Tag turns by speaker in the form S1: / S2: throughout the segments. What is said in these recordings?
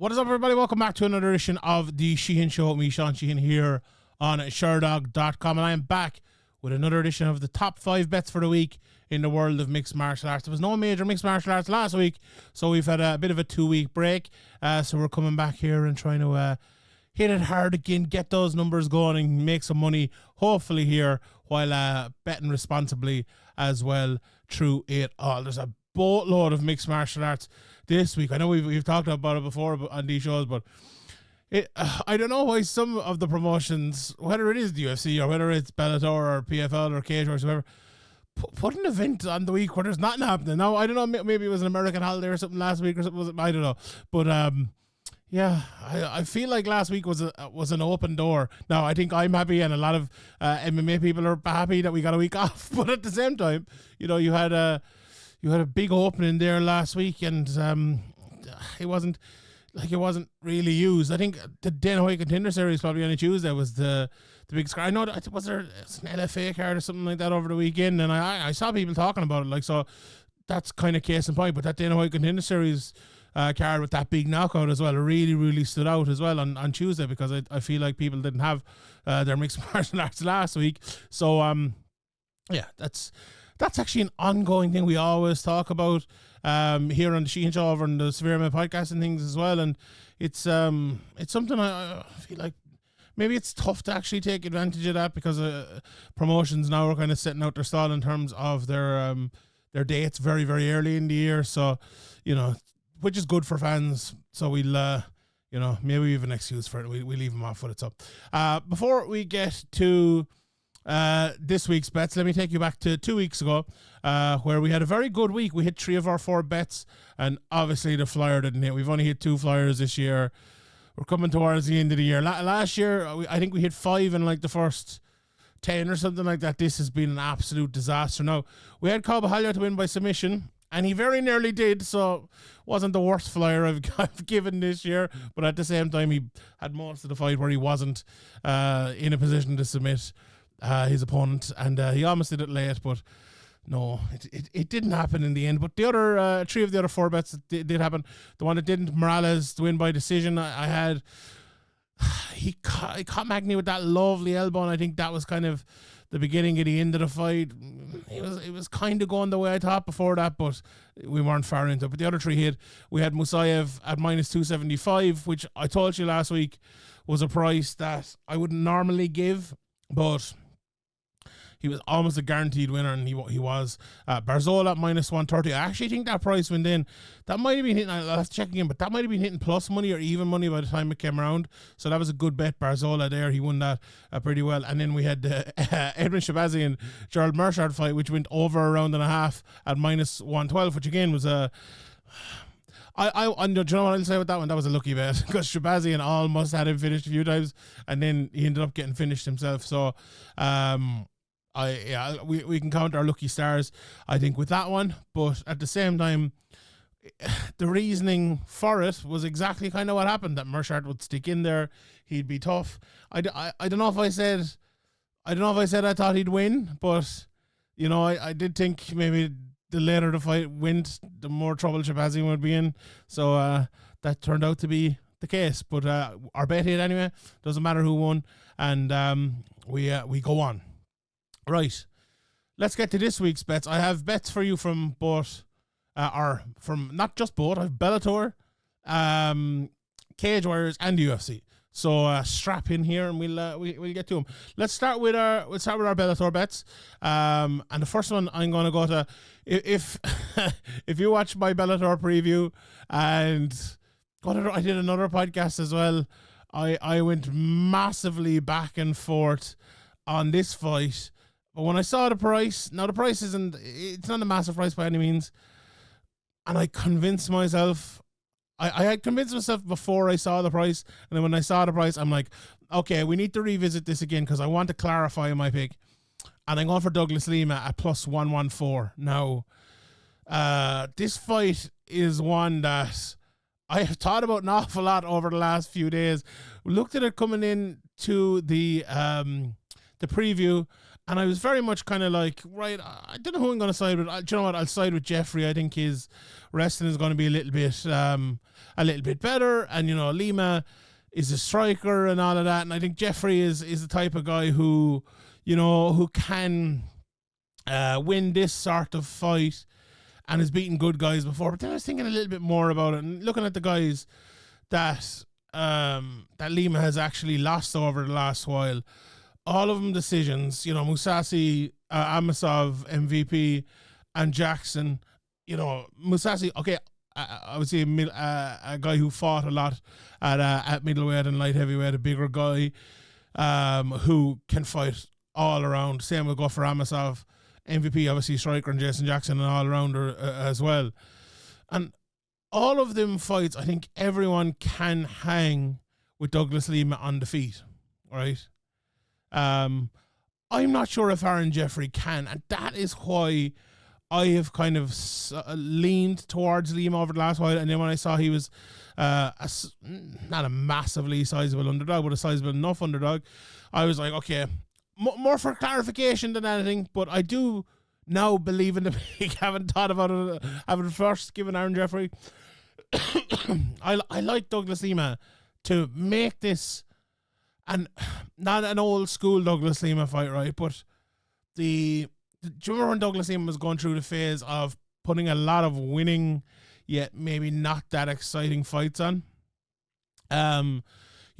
S1: What is up, everybody? Welcome back to another edition of the Sheehan Show. Me, Sean Sheehan, here on Sherdog.com, and I am back with another edition of the top 5 bets for the week in the world of mixed martial arts. There was no major mixed martial arts last week, so we've had a bit of a 2-week break. So we're coming back here and trying to hit it hard again, get those numbers going, and make some money, hopefully, here while betting responsibly as well through it all. There's a boatload of mixed martial arts this week. I know we've talked about it before on these shows, but I don't know why some of the promotions, whether it is the UFC or whether it's Bellator or PFL or Cage or whatever, put an event on the week where there's nothing happening. Now, I don't know, maybe it was an American holiday or something last week or something, I don't know. But yeah, I feel like last week was an open door. Now, I think I'm happy, and a lot of MMA people are happy that we got a week off. But at the same time, you know, you had a big opening there last week, and it wasn't really used. I think the Dana White Contender Series probably on a Tuesday was the big score. I know that was there an LFA card or something like that over the weekend, and I saw people talking about it. Like, so that's kind of case in point. But that Dana White Contender Series card with that big knockout as well really, really stood out as well on Tuesday, because I feel like people didn't have their mixed martial arts last week. So yeah, that's actually an ongoing thing we always talk about here on the Sheehan Show, over on the Severe MMA podcast and things as well. And it's something I feel like maybe it's tough to actually take advantage of that, because promotions now are kind of setting out their stall in terms of their dates very, very early in the year. So, you know, which is good for fans. So we'll, you know, maybe we have an excuse for it. We leave them off with it. So before we get to this week's bets, let me take you back to 2 weeks ago, where we had a very good week. We hit 3 of our 4 bets, and obviously the Flier didn't hit. We've only hit 2 Flyers this year. We're coming towards the end of the year. Last year, I think we hit 5 in like the first 10 or something like that. This has been an absolute disaster. Now, we had Carvalho to win by submission, and he very nearly did, so wasn't the worst Flyer I've given this year. But at the same time, he had most of the fight where he wasn't in a position to submit his opponent, and he almost did it late, but no, it didn't happen in the end. But the other 3 of the other 4 bets did happen. The one that didn't, Morales to win by decision, I had he caught Magny with that lovely elbow, and I think that was kind of the beginning of the end of the fight. It was kind of going the way I thought before that, but we weren't far into it. But the other 3 hit. We had Musayev at minus 275, which I told you last week was a price that I wouldn't normally give, but he was almost a guaranteed winner, and he was. Barzola at minus 130. I actually think that price went in. That might have been hitting, I'll have to check again, but that might have been hitting plus money or even money by the time it came around. So that was a good bet. Barzola there, he won that pretty well. And then we had the Edmund Shabazi and Gerald Mershard fight, which went over a round and a half at minus 112, which again was a... do you know what I'll say about that one? That was a lucky bet, because Shabazian almost had him finished a few times, and then he ended up getting finished himself. So, we can count our lucky stars, I think, with that one. But at the same time, the reasoning for it was exactly kind of what happened, that Mershard would stick in there, he'd be tough. I don't know if I said I thought he'd win, but you know, I did think maybe the later the fight went, the more trouble Shabazian would be in. So that turned out to be the case. But our bet hit anyway. Doesn't matter who won, and we go on. Right, let's get to this week's bets. I have bets for you from both, or from not just both. I have Bellator, Cage Warriors, and UFC. So strap in here, and we'll get to them. Let's start with our Bellator bets. And the first one I'm going to go to, if if you watch my Bellator preview, and I did another podcast as well. I went massively back and forth on this fight. But when I saw the price, now the price it's not a massive price by any means, and I convinced myself, I had convinced myself before I saw the price, and then when I saw the price, I'm like, okay, we need to revisit this again, because I want to clarify my pick, and I'm going for Douglas Lima at plus 114. Now, this fight is one that I have thought about an awful lot over the last few days. We looked at it coming in to the preview, And I was very much kind of like, right, I don't know who I'm going to side with. Do you know what? I'll side with Jeffrey. I think his wrestling is going to be a little bit better. And, you know, Lima is a striker and all of that. And I think Jeffrey is the type of guy who, you know, who can win this sort of fight and has beaten good guys before. But then I was thinking a little bit more about it and looking at the guys that Lima has actually lost over the last while. All of them decisions, you know, Mousasi, Amasov, MVP, and Jackson. You know, Mousasi, okay, I would say a guy who fought a lot at middleweight and light heavyweight, a bigger guy who can fight all around. Same will go for Amasov. MVP, obviously, striker, and Jason Jackson, and all rounder as well. And all of them fights, I think everyone can hang with Douglas Lima on the feet, right? I'm not sure if Aaron Jeffrey can, and that is why I have kind of leaned towards Lima over the last while. And then when I saw he was not a massively sizable underdog, but a sizable enough underdog, I was like, okay, more for clarification than anything, but I do now believe in the pick. Haven't thought about it, having first given Aaron Jeffrey. I like Douglas Lima to make this, and not an old school Douglas Lima fight, right? But do you remember when Douglas Lima was going through the phase of putting a lot of winning, yet maybe not that exciting fights on? You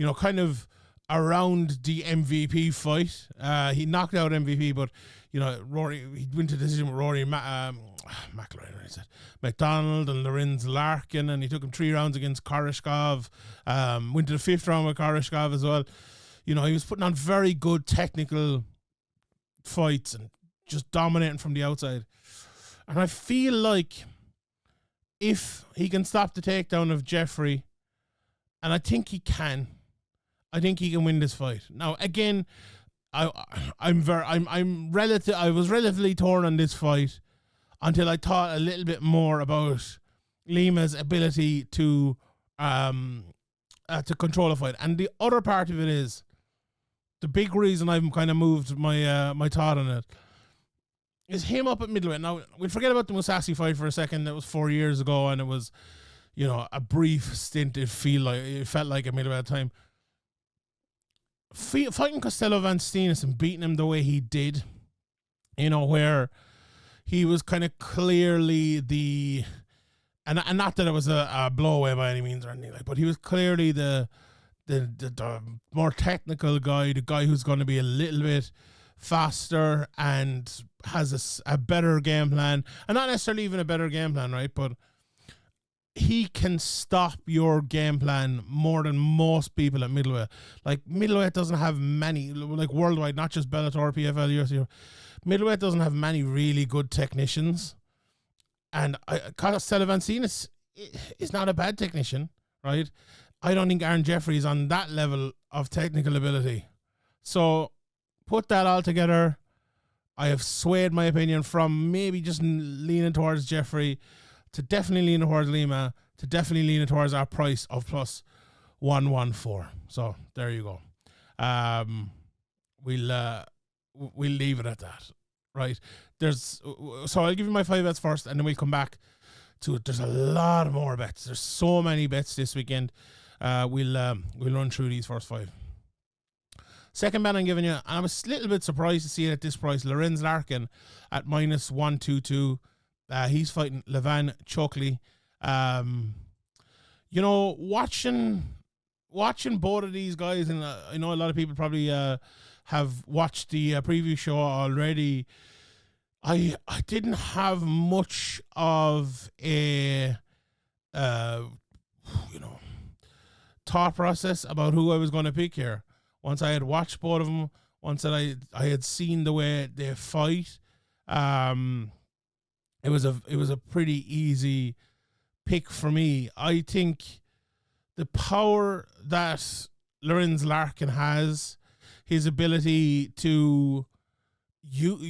S1: know, kind of around the MVP fight. He knocked out MVP, but, you know, he went to decision with Rory McIlroy, I said, McDonald and Lorenz Larkin, and he took him 3 rounds against Koreshkov. Went to the 5th round with Koreshkov as well. You know, he was putting on very good technical fights and just dominating from the outside. And I feel like if he can stop the takedown of Jeffrey, and I think he can win this fight. Now, again, I was relatively torn on this fight until I thought a little bit more about Lima's ability to control a fight. And the other part of it is the big reason I've kind of moved my thought on it is him up at middleweight. Now, we'll forget about the Mousasi fight for a second. That was 4 years ago, and it was, you know, a brief stint. It felt like a middleweight time. Fighting Costello Van Steenis and beating him the way he did, you know, where he was kind of clearly and not that it was a blowaway by any means or anything like, but he was clearly the more technical guy, the guy who's going to be a little bit faster and has a better game plan, and not necessarily even a better game plan, right? But he can stop your game plan more than most people at middleweight. Like, middleweight doesn't have many, like worldwide, not just Bellator, PFL, UFC. Middleweight doesn't have many really good technicians. And Costello Van Steenis is not a bad technician, right? I don't think Aaron Jeffrey is on that level of technical ability. So put that all together, I have swayed my opinion from maybe just leaning towards Jeffrey to definitely leaning towards Lima to definitely leaning towards our price of plus 114. So there you go. We'll leave it at that, right? So I'll give you my 5 bets first, and then we'll come back to it. There's a lot more bets. There's so many bets this weekend. We'll run through these first 5. Second bet I'm giving you, and I was a little bit surprised to see it at this price, Lorenz Larkin at minus 122. He's fighting Levan Chokli. You know, watching both of these guys, and I know a lot of people probably have watched the preview show already. I didn't have much of a thought process about who I was going to pick here. Once I had watched both of them, once that I had seen the way they fight, it was a pretty easy pick for me. I think the power that Lorenz Larkin has, his ability to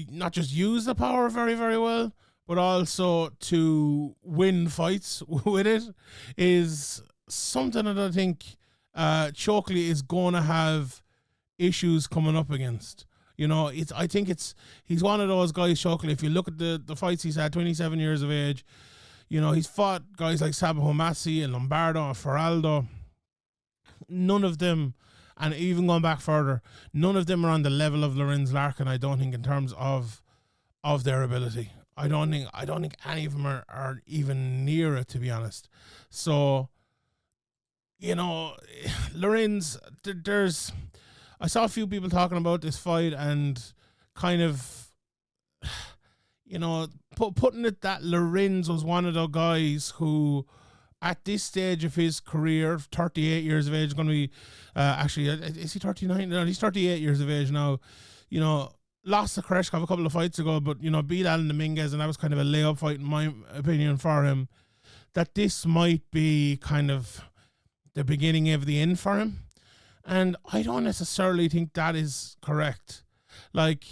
S1: not just use the power very, very well, but also to win fights with it, is something that I think Chokli is going to have issues coming up against. You know, he's one of those guys, Shockley. If you look at the fights he's had, 27 years of age, you know, he's fought guys like Sabaho Massi and Lombardo and Feraldo. None of them, and even going back further, none of them are on the level of Lorenz Larkin, I don't think, in terms of their ability. I don't think any of them are even near it, to be honest. So, you know, Lorenz, I saw a few people talking about this fight and kind of, you know, putting it that Lorenz was one of the guys who, at this stage of his career, 38 years of age, going to be, actually, is he 39? No, he's 38 years of age now. You know, lost to Koreshkov a couple of fights ago, but, you know, beat Alan Dominguez, and that was kind of a layup fight, in my opinion, for him. That this might be kind of the beginning of the end for him. And I don't necessarily think that is correct. Like,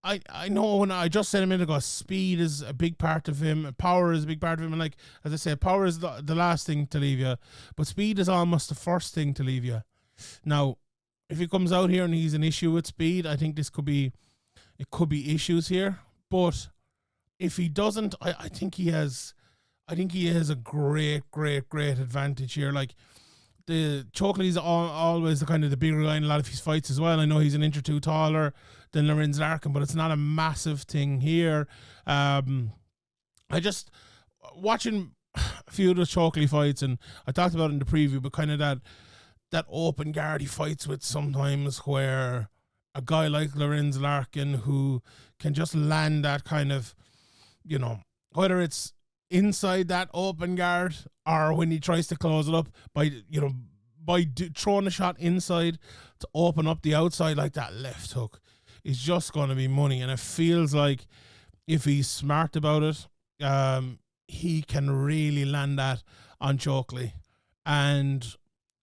S1: I know when I just said a minute ago, speed is a big part of him, power is a big part of him, and like, as I said, power is the last thing to leave you, but speed is almost the first thing to leave you. Now, if he comes out here and he's an issue with speed, I think it could be issues here. But if he doesn't, I think he has a great advantage here. Like, the Chokley's always the kind of the bigger guy in a lot of his fights as well. I know he's an inch or two taller than Lorenz Larkin, but it's not a massive thing here. I just watching a few of the Chokley fights, and I talked about it in the preview, but kind of that open guard he fights with sometimes, where a guy like Lorenz Larkin who can just land that kind of, you know, whether it's inside that open guard or when he tries to close it up by throwing a shot inside to open up the outside, like that left hook is just going to be money. And it feels like if he's smart about it, he can really land that on Chokley. And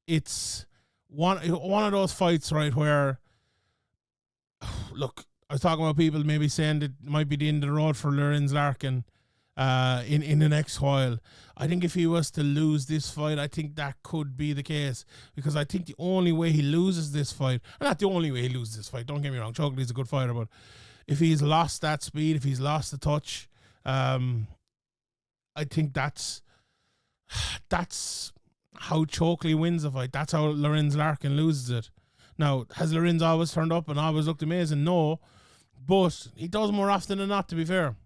S1: it's one of those fights, right, where, look, I was talking about people maybe saying that it might be the end of the road for Lorenz Larkin in the next while. I think if he was to lose this fight, I think that could be the case, because I think the only way he loses this fight, and not the only way he loses this fight, don't get me wrong, Chokley's a good fighter, but if he's lost that speed, if he's lost the touch, I think that's how Chokley wins the fight. That's how Lorenz Larkin loses it. Now, has Lorenz always turned up and always looked amazing? No, but he does more often than not, to be fair.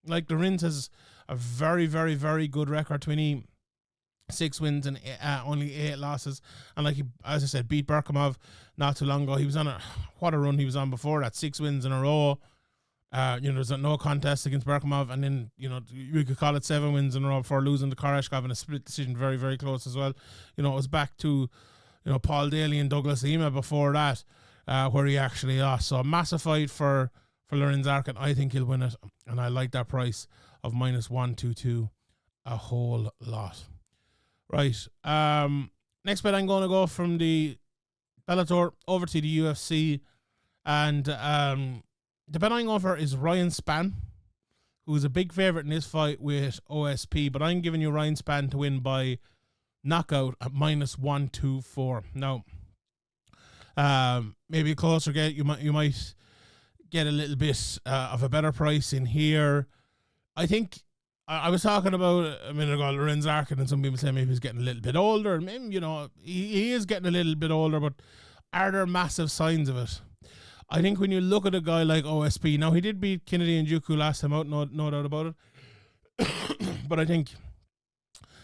S1: Like, Lorenz has a very, very, very good record, 26 wins and only 8 losses. And like, he, as I said, beat Bourama not too long ago. He was on what a run he was on before that, 6 wins in a row. You know, there's no contest against Bourama, and then, you know, we could call it 7 wins in a row before losing to Koreshkov in a split decision, very, very close as well. You know, it was back to, you know, Paul Daly and Douglas Lima before that, where he actually lost. So a massive fight for Lorenz Larkin. I think he'll win it, and I like that price of -122 a whole lot. Right. Next bet, I'm going to go from the Bellator over to the UFC, and the bet I'm going for is Ryan Spann, who's a big favorite in this fight with OSP, but I'm giving you Ryan Spann to win by knockout at -124. Now, maybe a closer get, you might get a little bit of a better price in here. I think I was talking about a minute ago Lorenz Larkin, and some people say maybe he's getting a little bit older, and maybe, you know, he is getting a little bit older, but are there massive signs of it? I think when you look at a guy like OSP, now he did beat Kennedy and Njoku last time out, no doubt about it. But I think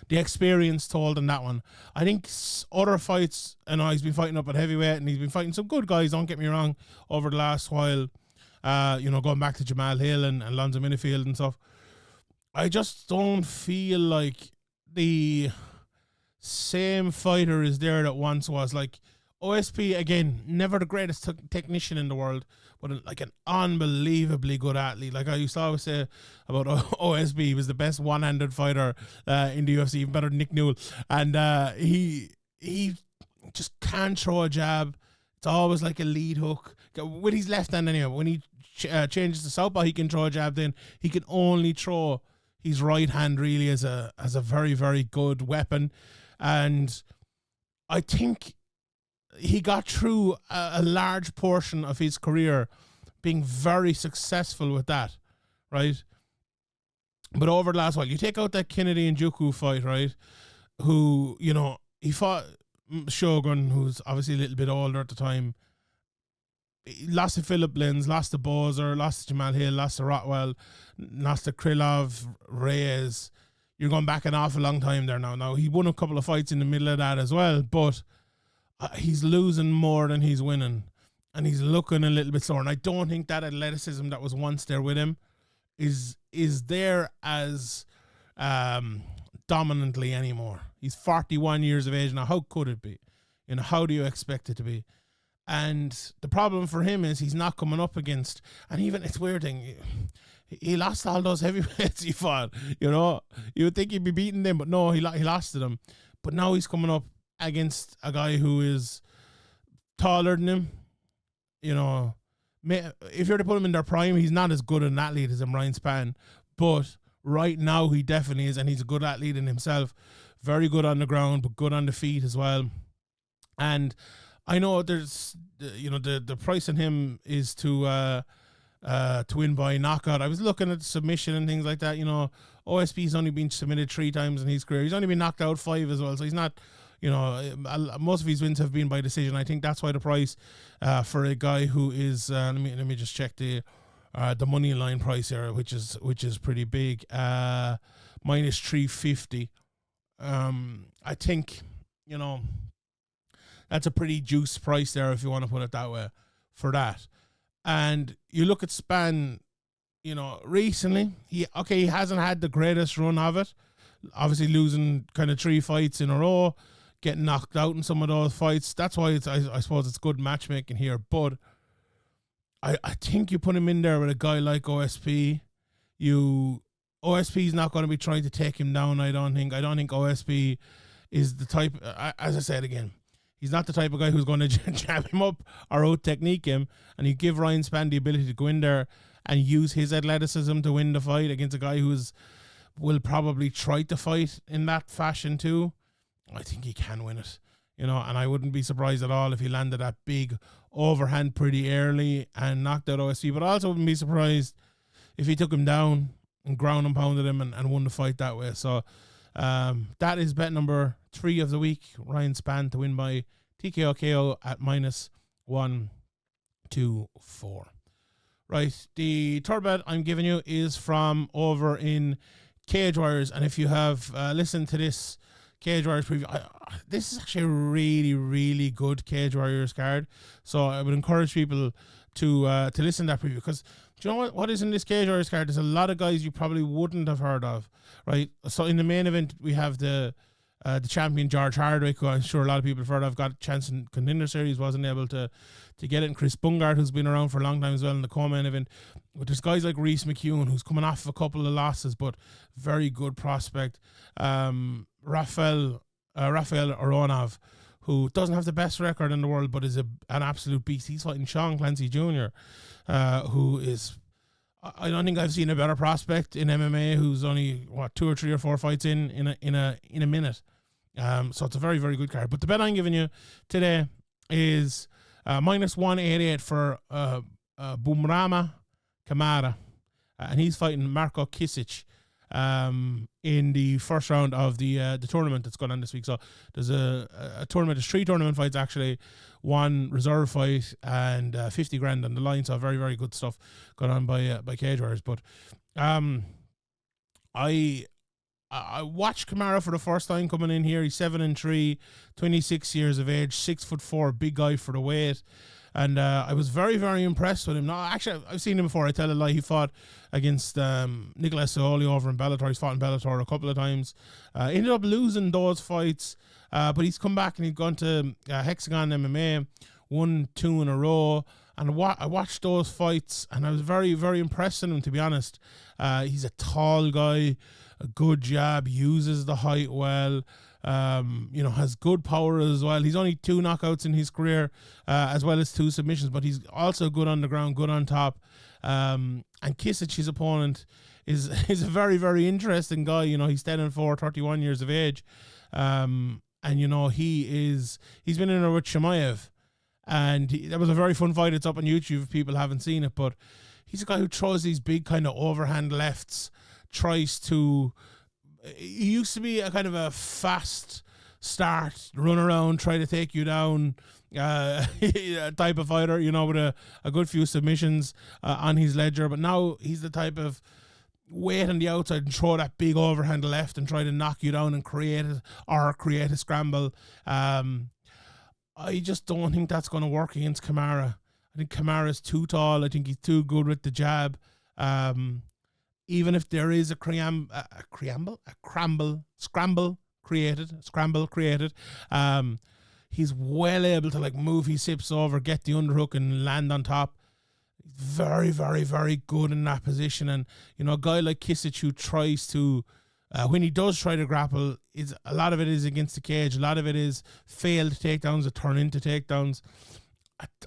S1: the experience told in that one. I think other fights, and he's been fighting up at heavyweight, and he's been fighting some good guys, don't get me wrong, over the last while. You know, going back to Jamal Hill and Lonzo Minifield and stuff. I just don't feel like the same fighter is there that once was. Like, OSP, again, never the greatest technician in the world, but like an unbelievably good athlete. Like I used to always say about OSP, he was the best one-handed fighter in the UFC, even better than Nick Newell. And he just can't throw a jab. It's always like a lead hook with his left hand anyway. When he changes to southpaw, he can throw a jab. Then he can only throw his right hand really as a very, very good weapon. And I think he got through a large portion of his career being very successful with that, right? But over the last while, you take out that Kennedy and Juku fight, right? Who, he fought Shogun, who's obviously a little bit older at the time. He lost to Philip Lins, lost to Bowser, lost to Jamal Hill, lost to Rotwell, lost to Krylov, Reyes. You're going back an awful long time there now. Now, he won a couple of fights in the middle of that as well, but he's losing more than he's winning. And he's looking a little bit slower. And I don't think that athleticism that was once there with him is there as dominantly anymore. He's 41 years of age now. How could it be? How do you expect it to be? And the problem for him is he's not coming up against, and even it's weird thing, he lost all those heavyweights he fought. You would think he'd be beating them, but no, he lost to them. But now he's coming up against a guy who is taller than him. If you're to put him in their prime, he's not as good an athlete as Ryan Spann, but right now he definitely is, and he's a good athlete in himself. Very good on the ground, but good on the feet as well. And I know there's, the price on him is to win by knockout. I was looking at the submission and things like that. OSP's only been submitted 3 times in his career. He's only been knocked out 5 as well, so he's not. Most of his wins have been by decision. I think that's why the price for a guy who is let me just check the money line price here, which is pretty big, minus 350. I think that's a pretty juice price there, if you want to put it that way, for that. And you look at Spann, recently he hasn't had the greatest run of it. Obviously losing kind of 3 fights in a row, getting knocked out in some of those fights. That's why I suppose it's good matchmaking here. But I think you put him in there with a guy like OSP. OSP's not going to be trying to take him down, I don't think. I don't think OSP is the type, as I said again, he's not the type of guy who's going to jab him up or out-technique him. And you give Ryan Spann the ability to go in there and use his athleticism to win the fight against a guy will probably try to fight in that fashion too. I think he can win it, and I wouldn't be surprised at all if he landed that big overhand pretty early and knocked out OSP, but I also wouldn't be surprised if he took him down and ground and pounded him and won the fight that way. So that is bet number 3 of the week, Ryan Spann to win by TKO KO at minus 124. Right, the third bet I'm giving you is from over in Cage Warriors, and if you have listened to this Cage Warriors preview, this is actually a really, really good Cage Warriors card. So I would encourage people to listen to that preview, because do you know what is in this Cage Warriors card? There's a lot of guys you probably wouldn't have heard of, right? So in the main event, we have the champion George Hardwick, who I'm sure a lot of people have heard of, got a chance in Contender Series, wasn't able to get it. And Chris Bungard, who's been around for a long time as well in the co-main event. But there's guys like Reese McEwen, who's coming off a couple of losses, but very good prospect. Rafael Aronov, who doesn't have the best record in the world, but is an absolute beast. He's fighting Sean Clancy Jr., who is, I don't think I've seen a better prospect in MMA, who's only 2 or 3 or 4 fights in a minute. So it's a very, very good card. But the bet I'm giving you today is minus 188 for Bourama Camara, and he's fighting Marko Kisic in the first round of the tournament that's going on this week. So there's a tournament, there's 3 tournament fights actually, 1 reserve fight, and 50 grand on the line. So very, very good stuff going on by Cage Warriors. But I watched Camara for the first time coming in here. He's 7-3, 26 years of age, 6'4", big guy for the weight. And I was very, very impressed with him. No, actually, I've seen him before. I tell a lie. He fought against Nicolas Saoli over in Bellator. He's fought in Bellator a couple of times. Ended up losing those fights. But he's come back and he's gone to Hexagon MMA, won 2 in a row. And I watched those fights and I was very, very impressed with him, to be honest. He's a tall guy, a good jab, uses the height well. Has good power as well. He's only 2 knockouts in his career, as well as 2 submissions, but he's also good on the ground, good on top. And Kisic, his opponent, is a very, very interesting guy. He's 10-4, 31 years of age. And he's been in there with Chimaev. And that was a very fun fight. It's up on YouTube if people haven't seen it. But he's a guy who throws these big kind of overhand lefts, tries to... He used to be a kind of a fast start, run around, try to take you down type of fighter, you know, with a good few submissions on his ledger. But now he's the type of wait on the outside and throw that big overhand left and try to knock you down and create a scramble. I just don't think that's going to work against Camara. I think Camara's too tall. I think he's too good with the jab. Even if there is a scramble created, he's well able to like move his hips over, get the underhook and land on top. He's very, very, very good in that position. And, you know, a guy like Kisich who tries to, when he does try to grapple, a lot of it is against the cage. A lot of it is failed takedowns that turn into takedowns.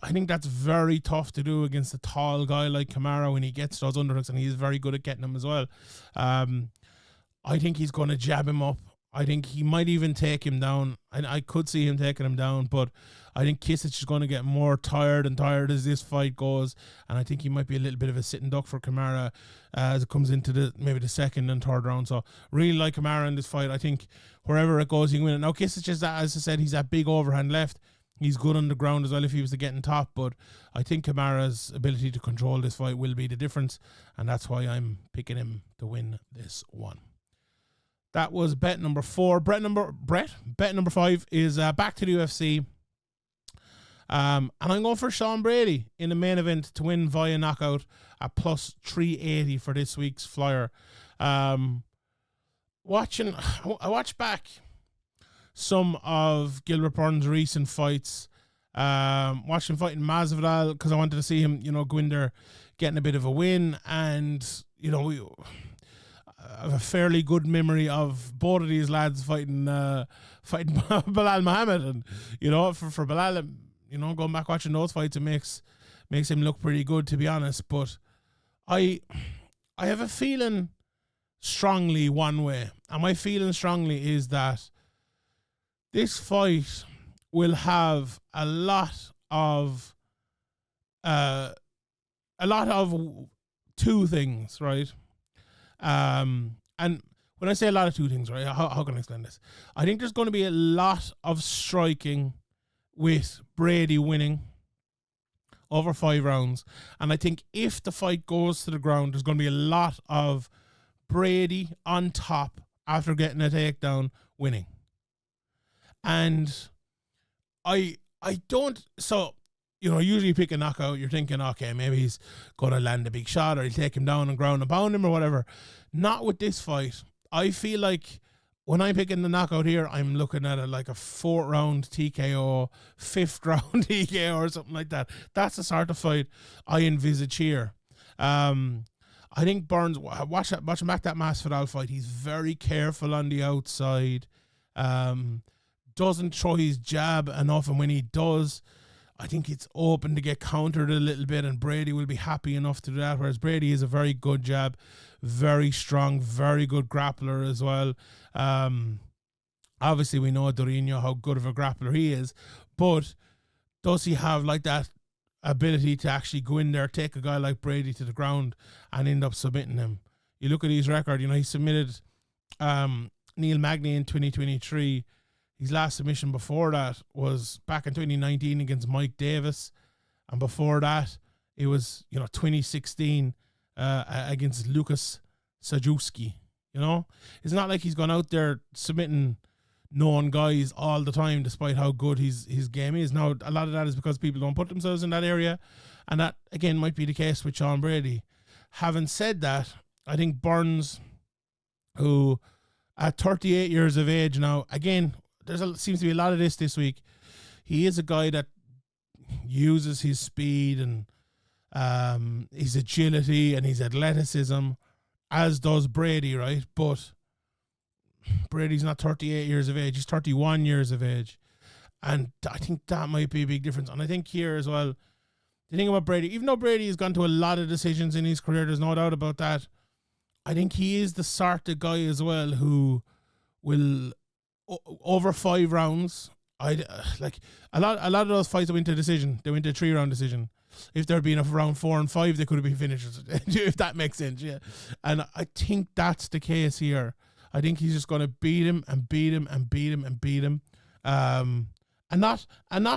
S1: I think that's very tough to do against a tall guy like Camara when he gets those underhooks, and he's very good at getting them as well. I think he's going to jab him up. I think he might even take him down. I could see him taking him down, but I think Kisich is going to get more tired and tired as this fight goes, and I think he might be a little bit of a sitting duck for Camara as it comes into maybe the second and third round. So really like Camara in this fight. I think wherever it goes, he can win it. Now Kisich is that, as I said, he's that big overhand left. He's good on the ground as well if he was to get in top, but I think Camara's ability to control this fight will be the difference, and that's why I'm picking him to win this one. That was bet number 4. Bet number 5 is back to the UFC. And I'm going for Sean Brady in the main event to win via knockout at plus 380 for this week's Flier. I watched back some of Gilbert Burns' recent fights. Watched him fighting Masvidal because I wanted to see him, you know, go in there getting a bit of a win. And, you know, I have a fairly good memory of both of these lads fighting Belal Muhammad. And, you know, for Belal, you know, going back watching those fights, it makes him look pretty good, to be honest. But I have a feeling strongly one way. And my feeling strongly is that this fight will have a lot of two things, right? And when I say a lot of two things, right, how can I explain this? I think there's going to be a lot of striking with Brady winning over 5 rounds. And I think if the fight goes to the ground, there's going to be a lot of Brady on top after getting a takedown winning. And I don't, so, you know, usually pick a knockout, you're thinking, okay, maybe he's going to land a big shot or he'll take him down and ground and pound him or whatever. Not with this fight. I feel like when I'm picking the knockout here, I'm looking at it like a 4th round TKO, 5th round TKO or something like that. That's the sort of fight I envisage here. I think Burns, watch him back that Masvidal fight. He's very careful on the outside. Doesn't throw his jab enough, and when he does, I think it's open to get countered a little bit, and Brady will be happy enough to do that, whereas Brady is a very good jab, very strong, very good grappler as well. Obviously we know Durinho, how good of a grappler he is, but does he have like that ability to actually go in there, take a guy like Brady to the ground and end up submitting him? You look at his record, you know, he submitted Neil Magny in 2023. His last submission before that was back in 2019 against Mike Davis. And before that, it was, you know, 2016 against Lucas Sajewski. You know, it's not like he's gone out there submitting known guys all the time, despite how good his game is. Now, a lot of that is because people don't put themselves in that area. And that, again, might be the case with Sean Brady. Having said that, I think Burns, who at 38 years of age now, again, seems to be a lot of this week. He is a guy that uses his speed and his agility and his athleticism, as does Brady, right? But Brady's not 38 years of age. He's 31 years of age. And I think that might be a big difference. And I think here as well, the thing about Brady, even though Brady has gone to a lot of decisions in his career, there's no doubt about that, I think he is the sort of guy as well who will, over 5 rounds, like a lot of those fights that went to decision. They went to a 3-round decision. If there'd been a round 4 and 5, they could have been finished. If that makes sense, yeah. And I think that's the case here. I think he's just going to beat him and beat him and beat him and beat him, and not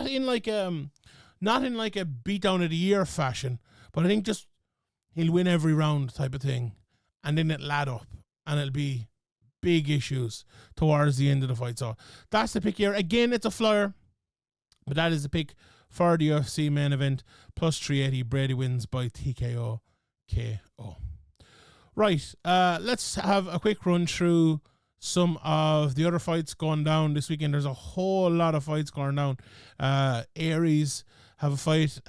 S1: in like a beat down of the year fashion. But I think just he'll win every round type of thing, and then it'll add up, and it'll be big issues towards the end of the fight. So that's the pick here. Again, it's a flyer, but that is the pick for the UFC main event. Plus 380, Brady wins by TKO KO. Right, let's have a quick run through some of the other fights going down this weekend. There's a whole lot of fights going down. Aries have a fight,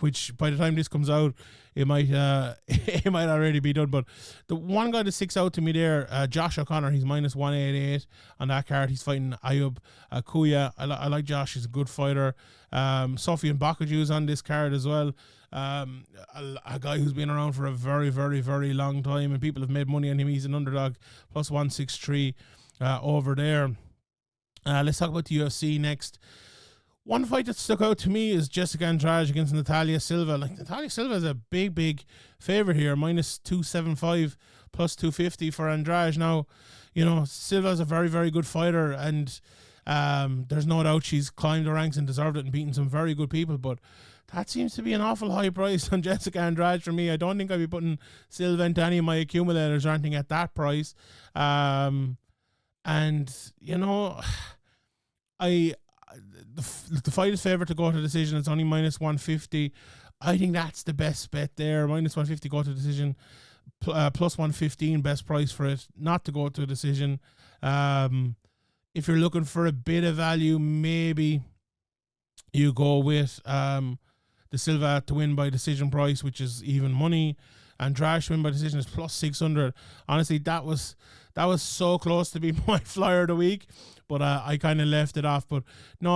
S1: which by the time this comes out, it might it might already be done. But the one guy that sticks out to me there, Josh O'Connor, he's minus 188 on that card. He's fighting Ayub Kuya. I like Josh. He's a good fighter. Sofian Bakaju's on this card as well. A guy who's been around for a very, very, very long time, and people have made money on him. He's an underdog, plus 163 over there. Let's talk about the UFC next. One fight that stuck out to me is Jessica Andrade against Natalia Silva. Like, Natalia Silva is a big, big favorite here, minus 275, plus 250 for Andrade. Now, you know, Silva is a very, very good fighter, and there's no doubt she's climbed the ranks and deserved it and beaten some very good people, but that seems to be an awful high price on Jessica Andrade for me. I don't think I'd be putting Silva into any of my accumulators or anything at that price. And, you know, the fight is favourite to go to decision. It's only minus 150. I think that's the best bet there. Minus 150 go to decision. Plus 115 best price for it not to go to a decision. If you're looking for a bit of value, maybe you go with the Silva to win by decision price, which is even money. Andrade to win by decision is plus 600. Honestly, that was so close to be my flyer of the week, but I kind of left it off. But no,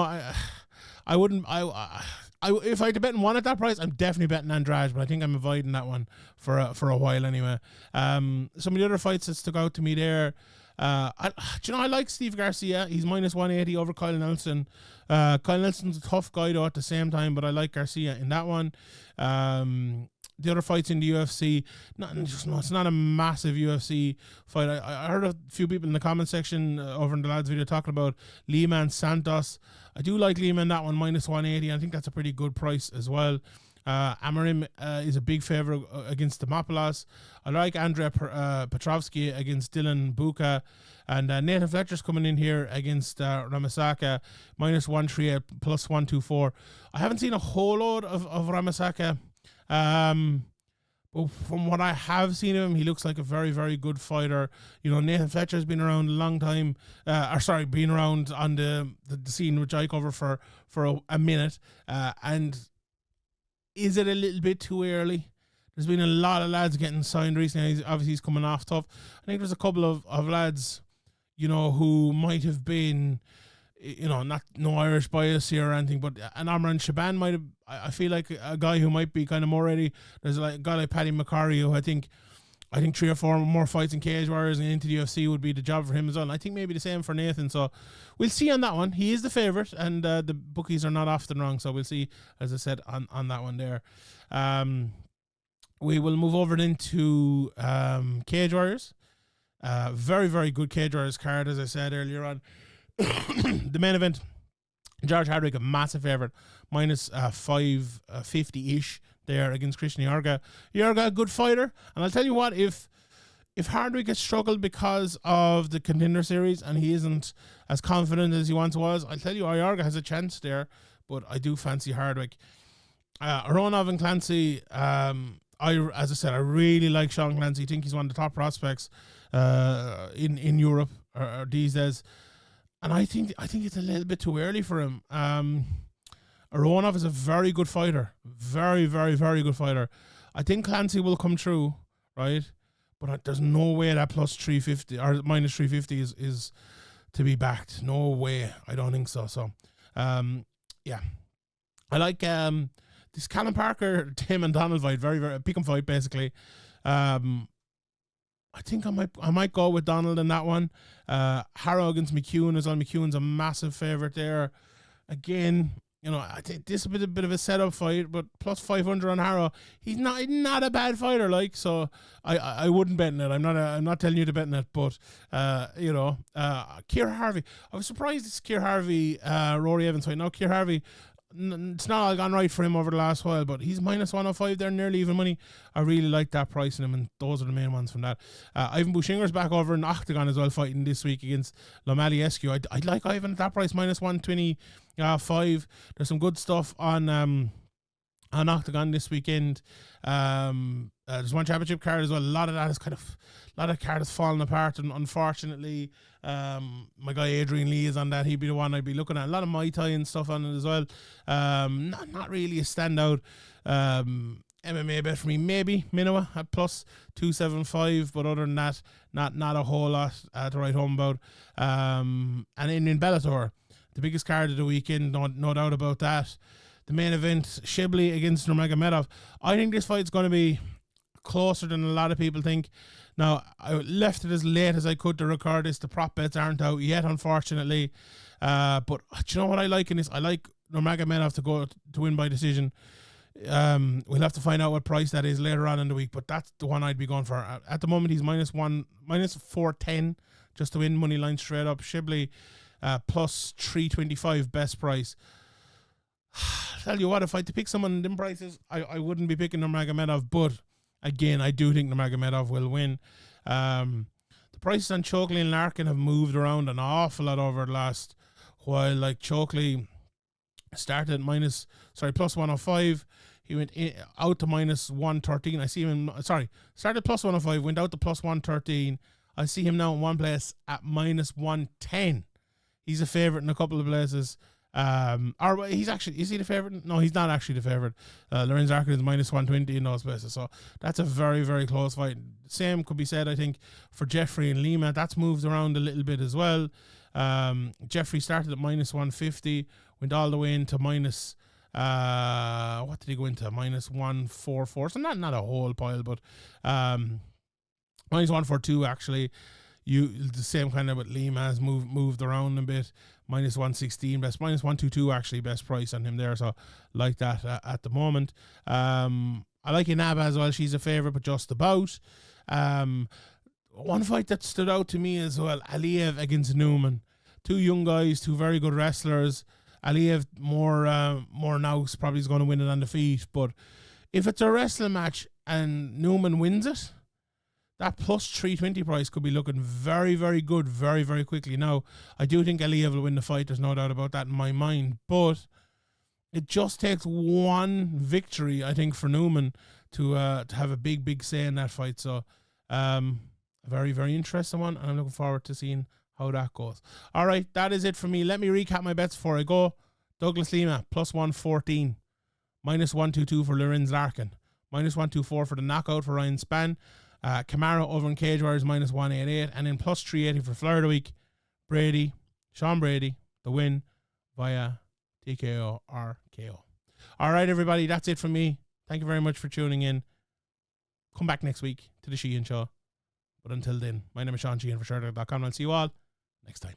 S1: I wouldn't. If I had to bet on one at that price, I'm definitely betting Andrade, but I think I'm avoiding that one for a while anyway. Some of the other fights that stuck out to me there. I like Steve Garcia. He's minus 180 over Kyle Nelson. Kyle Nelson's a tough guy though at the same time, but I like Garcia in that one. The other fights in the UFC, it's not a massive UFC fight. I heard a few people in the comment section over in the lads video talking about Lima and Santos. I do like Lima in that one, minus 180. I think that's a pretty good price as well. Amarim is a big favourite against Demopoulos. I like Andrei Petrovsky against Dylan Buka. And Nathan Fletcher's coming in here against Ramasaka, minus 138, plus 124. I haven't seen a whole load of Ramasaka. But from what I have seen of him, he looks like a very, very good fighter. You know, Nathan Fletcher's been around a long time, been around on the scene which I cover for a minute. And is it a little bit too early? There's been a lot of lads getting signed recently. He's coming off tough. I think there's a couple of lads, you know, who might have been, you know, no Irish bias here or anything, but an Amran Shaban might have. I feel like a guy who might be kind of more ready. There's like a guy like Paddy McCarry who I think 3 or 4 more fights in Cage Warriors and into the UFC would be the job for him as well. And I think maybe the same for Nathan. So we'll see on that one. He is the favourite, and the bookies are not often wrong. So we'll see, as I said, on that one there. We will move over into Cage Warriors. Very, very good Cage Warriors card, as I said earlier on. The main event, George Hardwick, a massive favourite, minus 550-ish there against Christian Yorga. Yorga, a good fighter, and I'll tell you what, if Hardwick has struggled because of the Contender Series and he isn't as confident as he once was, I'll tell you, Yorga has a chance there, but I do fancy Hardwick. Aronov and Clancy, as I said, I really like Sean Clancy. I think he's one of the top prospects in Europe or these days. And I think it's a little bit too early for him. Aronov is a very good fighter. Very, very, very good fighter. I think Clancy will come through, right? But there's no way that plus 350 or minus 350 is to be backed. No way. I don't think so. So, yeah. I like this Callum Parker, Tim and Donald fight. Very, very pick and fight, basically. I think I might go with Donald in that one. Harrow against McEwen as well. McEwen's a massive favourite there. Again, I think this is a bit of a setup fight, but plus 500 on Harrow. He's not a bad fighter, like, so I wouldn't bet in it. I'm not telling you to bet in it, but Keir Harvey. I was surprised it's Keir Harvey, Rory Evans fight. Now Keir Harvey, it's not all gone right for him over the last while, but he's minus 105 there, nearly even money. I really like that price in him, and those are the main ones from that. Ivan Bushinger's back over in Octagon as well, fighting this week against Lomaliescu. I'd like Ivan at that price, minus 125. There's some good stuff on Octagon this weekend. There's one championship card as well. A lot of card has fallen apart, and unfortunately, my guy Adrian Lee is on that. He'd be the one I'd be looking at. A lot of Muay Thai and stuff on it as well. Not really a standout MMA bet for me. Maybe Minowa at plus 275, but other than that, not a whole lot to write home about. And in Bellator, the biggest card of the weekend, no doubt about that. The main event, Shibli against Nurmagomedov. I think this fight's going to be closer than a lot of people think. Now, I left it as late as I could to record this. The prop bets aren't out yet, unfortunately. But do you know what I like in this? I like Nurmagomedov to win by decision. We'll have to find out what price that is later on in the week, but that's the one I'd be going for. At the moment, he's minus 410 just to win, money line straight up. Shibli plus 325 best price. Tell you what, if I had to pick someone in them prices, I wouldn't be picking Nurmagomedov, but again, I do think Nurmagomedov will win. The prices on Chokely and Larkin have moved around an awful lot over the last while. Like, Chokely started at plus 105. He went out to minus 113. I see him, started plus 105, went out to plus 113. I see him now in one place at minus 110. He's a favourite in a couple of places. Is he the favourite? No, he's not actually the favourite. Lorenz Larkin is minus 120 in those places, so that's a very, very close fight. Same could be said, I think, for Jeffrey and Lima. That's moved around a little bit as well. Jeffrey started at minus 150, went all the way into minus what did he go into? Minus 144. So not a whole pile, but minus 142 actually. The same kind of with Lima has moved around a bit. Minus 116 best, minus 122 actually best price on him there. So like that at the moment. I like Inaba as well. She's a favourite, but just about. One fight that stood out to me as well, Aliyev against Newman. Two young guys, two very good wrestlers. Aliyev more now probably is going to win it on the feet, but if it's a wrestling match and Newman wins it, that plus 320 price could be looking very, very good very, very quickly. Now, I do think Aliyev will win the fight. There's no doubt about that in my mind. But it just takes one victory, I think, for Newman to have a big, big say in that fight. So, a very, very interesting one. And I'm looking forward to seeing how that goes. All right, that is it for me. Let me recap my bets before I go. Douglas Lima, plus 114. Minus 122 for Lorenz Larkin. Minus 124 for the knockout for Ryan Spann. Camara over in Cage Warriors minus 188, and then plus 380 for Flier of the week. Sean Brady, the win via TKO or KO. All right, everybody, that's it from me. Thank you very much for tuning in. Come back next week to the Sheehan Show. But until then, my name is Sean Sheehan for Sherdog.com. I'll see you all next time.